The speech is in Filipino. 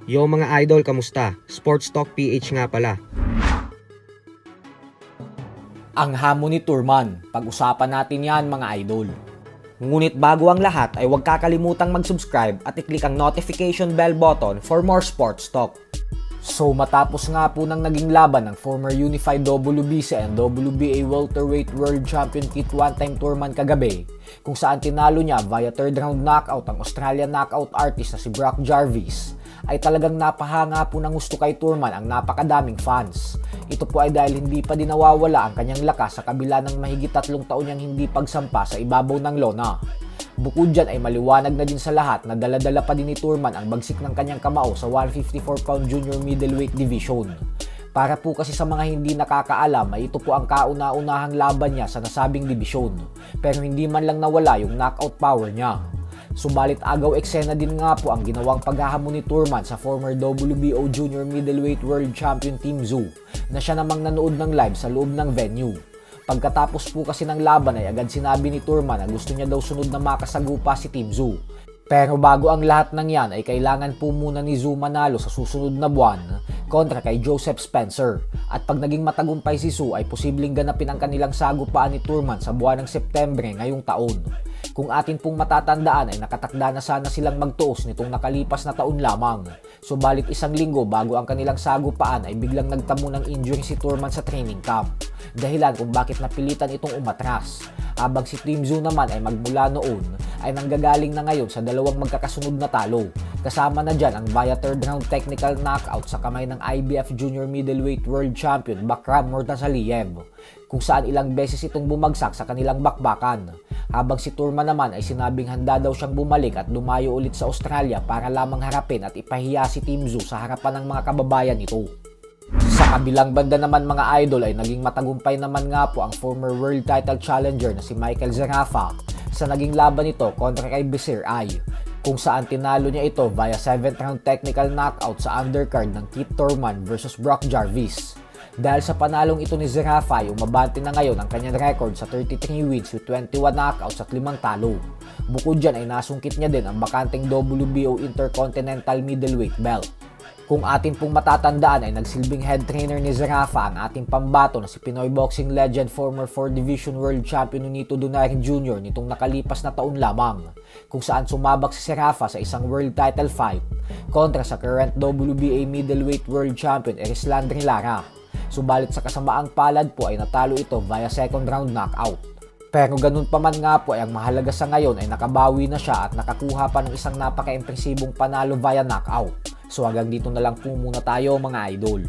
Yo mga idol, kamusta? Sports Talk PH nga pala. Ang hamon ni Turman, pag-usapan natin yan mga idol. Ngunit bago ang lahat ay huwag kakalimutang mag-subscribe at i-click ang notification bell button for more sports talk. So matapos nga po ng naging laban ng former Unified WBC and WBA Welterweight World Champion Kit One-Time Turman kagabi, kung saan tinalo niya via third round knockout ang Australian knockout artist na si Brock Jarvis, ay talagang napahanga po ng gusto kay Turman ang napakadaming fans. Ito po ay dahil hindi pa din nawawala ang kanyang lakas sa kabila ng mahigit 3 taon niyang hindi pagsampa sa ibabaw ng lona. Bukod dyan ay maliwanag na din sa lahat na dala-dala pa din ni Turman ang bagsik ng kanyang kamao sa 154-pound junior middleweight division. Para po kasi sa mga hindi nakakaalam ay ito po ang kauna-unahang laban niya sa nasabing dibisyon, pero hindi man lang nawala yung knockout power niya. Subalit agaw eksena din nga po ang ginawang paghahamon ni Turman sa former WBO Junior Middleweight World Champion Team Tszyu na siya namang nanood ng live sa loob ng venue. Pagkatapos po kasi ng laban ay agad sinabi ni Turman na gusto niya daw sunod na makasagupa si Team Tszyu. Pero bago ang lahat ng yan ay kailangan po muna ni Tszyu manalo sa susunod na buwan kontra kay Joseph Spencer. At pag naging matagumpay si Tszyu ay posibleng ganapin ang kanilang sagupaan ni Turman sa buwan ng Setyembre ngayong taon. Kung atin pong matatandaan ay nakatakda na sana silang magtuos nitong nakalipas na taon lamang. Subalit isang linggo bago ang kanilang sagupaan ay biglang nagtamo ng injury si Turman sa training camp. Dahilan kung bakit napilitan itong umatras. Habang si Team Tszyu naman ay magmula noon ay nanggagaling na ngayon sa dalawang magkakasunod na talo. Kasama na dyan ang via third round technical knockout sa kamay ng IBF Junior Middleweight World Champion Bakram Murtasaliev, kung saan ilang beses itong bumagsak sa kanilang bakbakan. Habang si Turman naman ay sinabing handa daw siyang bumalik at dumayo ulit sa Australia para lamang harapin at ipahiya si Team Tszyu sa harapan ng mga kababayan nito. Sa kabilang banda naman mga idol ay naging matagumpay naman nga po ang former world title challenger na si Michael Zerafa sa naging laban nito kontra kay Basir Ay, kung saan tinalo niya ito via 7th round technical knockout sa undercard ng Kit Turman versus Brock Jarvis. Dahil sa panalong ito ni Zerafa ay umabante na ngayon ang kanyang record sa 33 wins with 21 knockouts at 5 talo. Bukod dyan ay nasungkit niya din ang bakanteng WBO Intercontinental Middleweight belt. Kung atin pong matatandaan ay nagsilbing head trainer ni Zerafa ang ating pambato na si Pinoy boxing legend former 4 Division World Champion Nonito Donaire Jr. nitong nakalipas na taon lamang, kung saan sumabak si Zerafa sa isang world title fight kontra sa current WBA Middleweight World Champion Erislandri Lara. Subalit sa kasamaang palad po ay natalo ito via second round knockout. Pero ganun pa man nga po ay ang mahalaga sa ngayon ay nakabawi na siya at nakakuha pa ng isang napaka-impresibong panalo via knockout. So hanggang dito na lang po muna tayo mga idol.